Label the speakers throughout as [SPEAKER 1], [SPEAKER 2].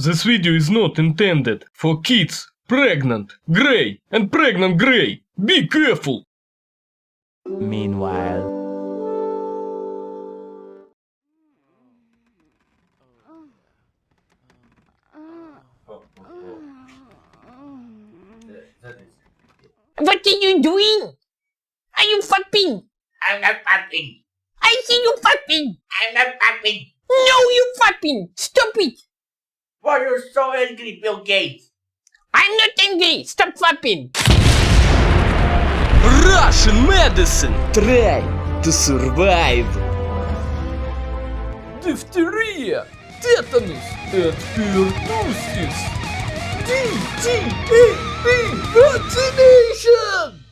[SPEAKER 1] This video is not intended for kids, pregnant, grey, and pregnant grey. Be careful!
[SPEAKER 2] Meanwhile,
[SPEAKER 3] What are you doing? Are you fapping?
[SPEAKER 4] I'm not fapping.
[SPEAKER 3] I see you fapping.
[SPEAKER 4] I'm not fapping.
[SPEAKER 3] No, you fapping. Stop it.
[SPEAKER 4] Why are you so angry, Bill Gates?
[SPEAKER 3] I'm not angry. Stop fapping.
[SPEAKER 5] Russian medicine! Try to survive!
[SPEAKER 6] Diphtheria, tetanus, and pertussis. DTaP vaccination!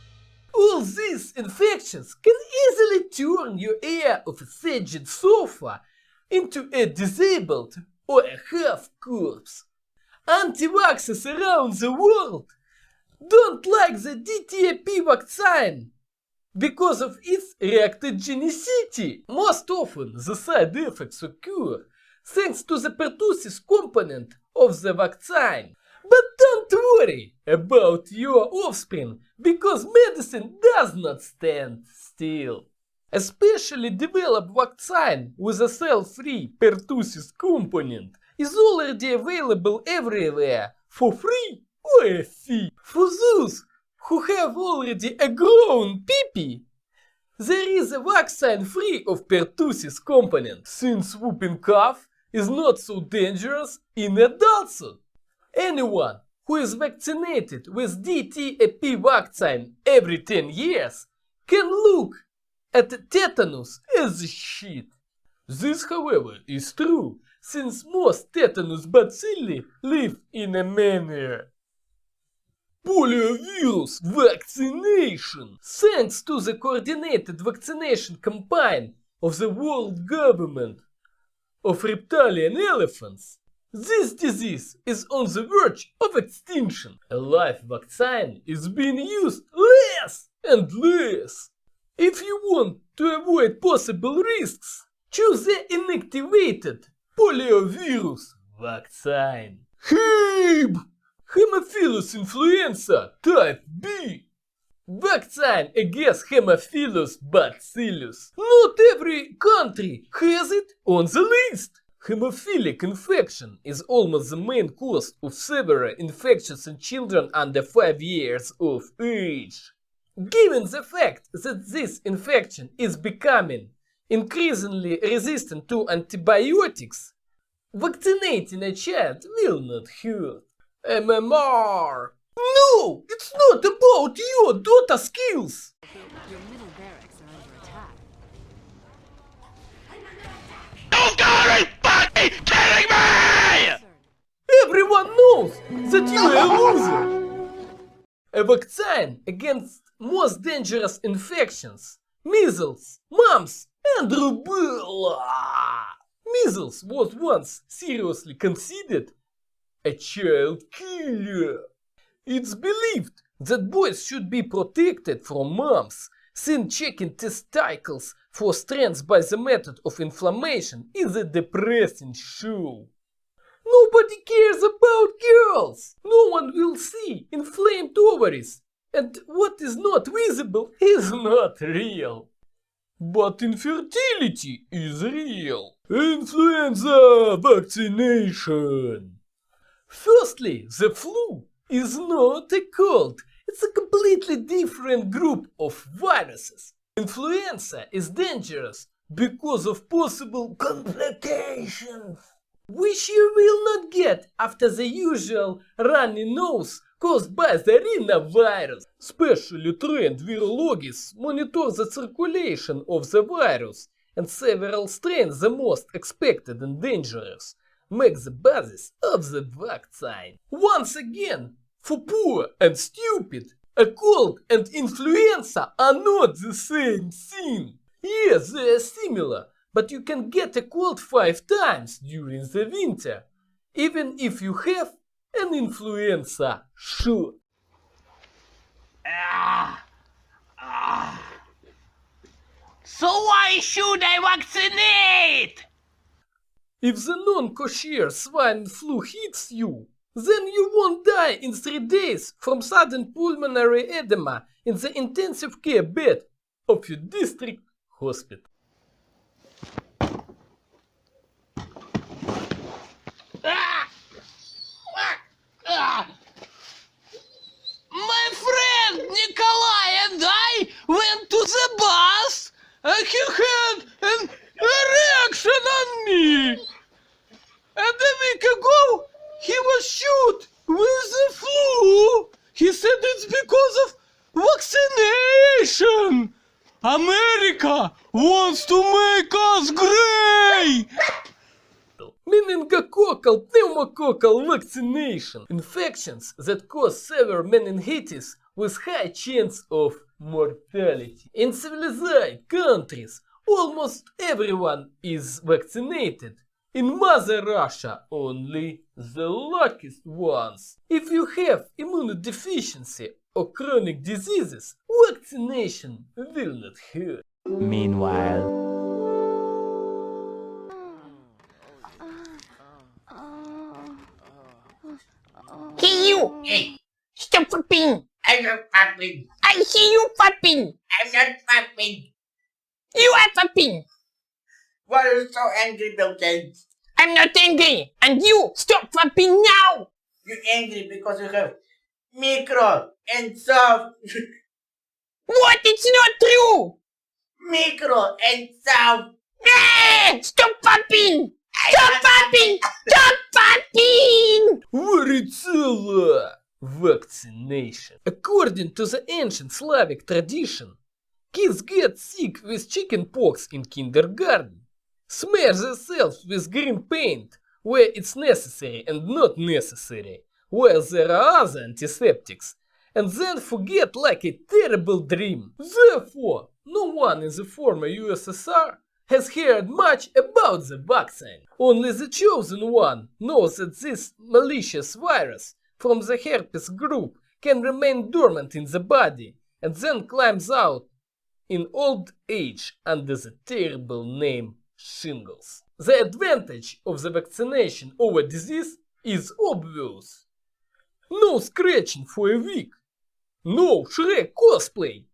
[SPEAKER 6] All these infections can easily turn your air of a sagged sofa into a disabled or a half corpse. Anti-vaxxers around the world don't like the DTaP vaccine because of its reactogenicity. Most often the side effects occur thanks to the pertussis component of the vaccine. But don't worry about your offspring because medicine does not stand still. A specially developed vaccine with a cell-free pertussis component is already available everywhere for free or a fee. For those who have already a grown pee-pee, there is a vaccine free of pertussis component, since whooping cough is not so dangerous in adulthood. Anyone who is vaccinated with DTaP vaccine every 10 years can look at tetanus as a shit. This, however, is true, since most tetanus bacilli live in a manner. Poliovirus vaccination. Thanks to the coordinated vaccination campaign of the world government of reptilian elephants, this disease is on the verge of extinction. A live vaccine is being used less and less. If you want to avoid possible risks, choose the inactivated poliovirus vaccine. HIB! Haemophilus influenza type B. Vaccine against Haemophilus bacillus. Not every country has it on the list. Hemophilic infection is almost the main cause of severe infections in children under 5 years of age. Given the fact that this infection is becoming increasingly resistant to antibiotics, vaccinating a child will not hurt. MMR. No, it's not about your Dota skills.
[SPEAKER 7] Your middle barracks are under attack.
[SPEAKER 4] You gotta fucking kidding me!
[SPEAKER 6] Everyone knows that you are a loser. A vaccine against most dangerous infections, measles, mumps, and rubella. Measles was once seriously considered a child killer. It's believed that boys should be protected from mumps, since checking testicles for strands by the method of inflammation is a depressing show. Nobody cares about girls. No one will see inflamed ovaries, and what is not visible is not real. But infertility is real. Influenza vaccination. Firstly, the flu is not a cold. It's a completely different group of viruses. Influenza is dangerous because of possible complications, which you will not get after the usual runny nose caused by the rhinovirus. Specially trained virologists monitor the circulation of the virus, and several strains, the most expected and dangerous, make the basis of the vaccine. Once again, for poor and stupid, a cold and influenza are not the same thing. Yes, they are similar, but you can get a cold 5 times during the winter, even if you have an influenza shot.
[SPEAKER 4] So why should I vaccinate?
[SPEAKER 6] If the non-kosher swine flu hits you, then you won't die in 3 days from sudden pulmonary edema in the intensive care bed of your district hospital.
[SPEAKER 5] My friend Nikolai and I went to the bus and he had an erection on me. And a week ago he was shot with the flu. He said it's because of vaccination. America wants to make us grey.
[SPEAKER 6] Meningococcal, pneumococcal vaccination. Infections that cause severe meningitis with high chance of mortality. In civilized countries, almost everyone is vaccinated. In Mother Russia, only the luckiest ones. If you have immunodeficiency or chronic diseases, vaccination will not hurt.
[SPEAKER 5] Meanwhile,
[SPEAKER 3] Hey you!
[SPEAKER 4] Hey,
[SPEAKER 3] Stop fapping!
[SPEAKER 4] I'm not fapping.
[SPEAKER 3] I see you fapping!
[SPEAKER 4] I'm not fapping.
[SPEAKER 3] You are fapping!
[SPEAKER 4] Why are you so angry, Bill Gates?
[SPEAKER 3] I'm not angry! And you! Stop fapping now!
[SPEAKER 4] You're angry because you have micro and soft.
[SPEAKER 3] What? It's not true!
[SPEAKER 4] Micro and soft.
[SPEAKER 3] Stop fapping! Stop fapping! Stop fapping!
[SPEAKER 6] Varicella! Vaccination. According to the ancient Slavic tradition, kids get sick with chickenpox in kindergarten, smear themselves with green paint where it's necessary and not necessary, where there are other antiseptics, and then forget like a terrible dream. Therefore, no one in the former USSR has heard much about the vaccine. Only the chosen one knows that this malicious virus from the herpes group can remain dormant in the body and then climbs out in old age under the terrible name shingles. The advantage of the vaccination over disease is obvious. No scratching for a week, no Shrek cosplay,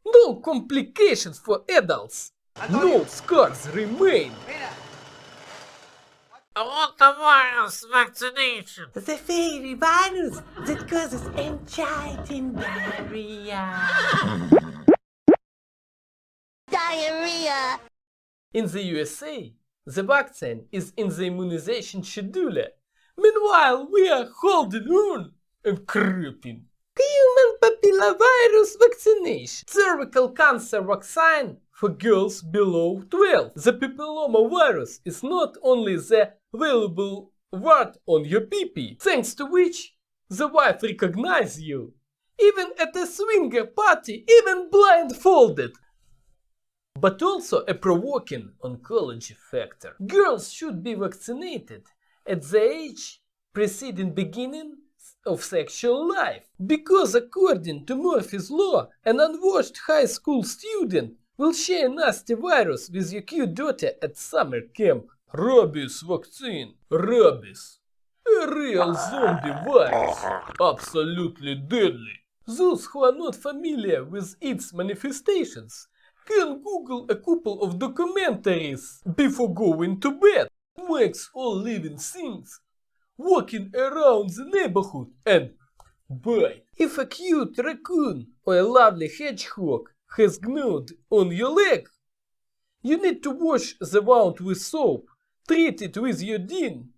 [SPEAKER 6] no complications for adults, no scars remain.
[SPEAKER 3] Rotavirus vaccination!
[SPEAKER 2] The fairy virus that causes angina diarrhea.
[SPEAKER 6] In the USA, the vaccine is in the immunization schedule. Meanwhile, we are holding on and creeping. Human papillomavirus vaccination. Cervical cancer vaccine for girls below 12. The papillomavirus is not only the valuable wart on your pee-pee, thanks to which the wife recognizes you, even at a swinger party, even blindfolded, but also a provoking oncology factor. Girls should be vaccinated at the age preceding beginning of sexual life, because according to Murphy's law, an unwashed high school student will share nasty virus with your cute daughter at summer camp. Rabies vaccine. Rabies. A real zombie virus. Absolutely deadly. Those who are not familiar with its manifestations can Google a couple of documentaries before going to bed. Makes all living things walking around the neighborhood and bite. If a cute raccoon or a lovely hedgehog has gnawed on your leg, you need to wash the wound with soap, treat it with iodine,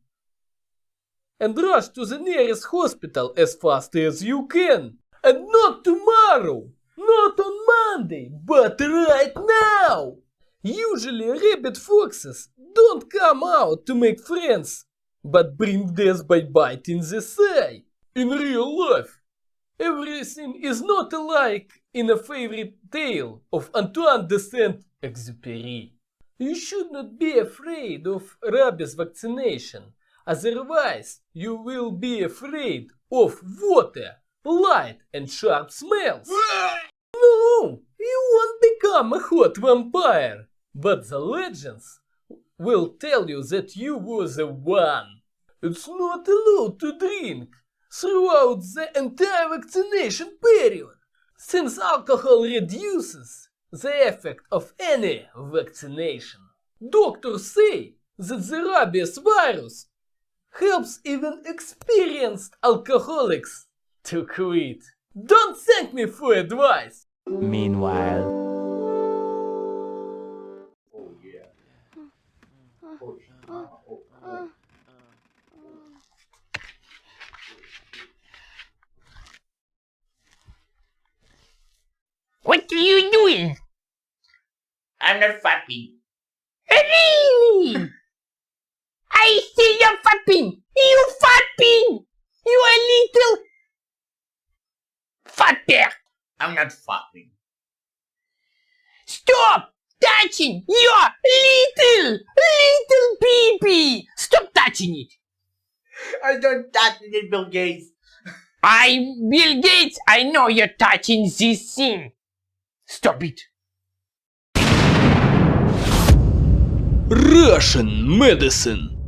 [SPEAKER 6] and rush to the nearest hospital as fast as you can. And not tomorrow, not on Monday, but right now. Usually rabbit foxes don't come out to make friends, but bring death by biting the thigh. In real life, everything is not alike in a fairy tale of Antoine de Saint-Exupéry. You should not be afraid of rabies vaccination, otherwise you will be afraid of water, light and sharp smells. No, you won't become a hot vampire, but the legends will tell you that you were the one. It's not allowed to drink throughout the entire vaccination period, since alcohol reduces the effect of any vaccination. Doctors say that the Rabies virus helps even experienced alcoholics to quit. Don't thank me for advice.
[SPEAKER 8] Meanwhile.
[SPEAKER 3] What are you doing?
[SPEAKER 4] I'm not fapping.
[SPEAKER 3] Really? I see you fapping! You fapping! You a little fapper!
[SPEAKER 4] I'm not fapping.
[SPEAKER 3] Stop touching your little pee-pee! Stop touching it!
[SPEAKER 4] I don't touch it, Bill Gates.
[SPEAKER 3] Bill Gates, I know you're touching this thing. Stop it.
[SPEAKER 1] Russian medicine.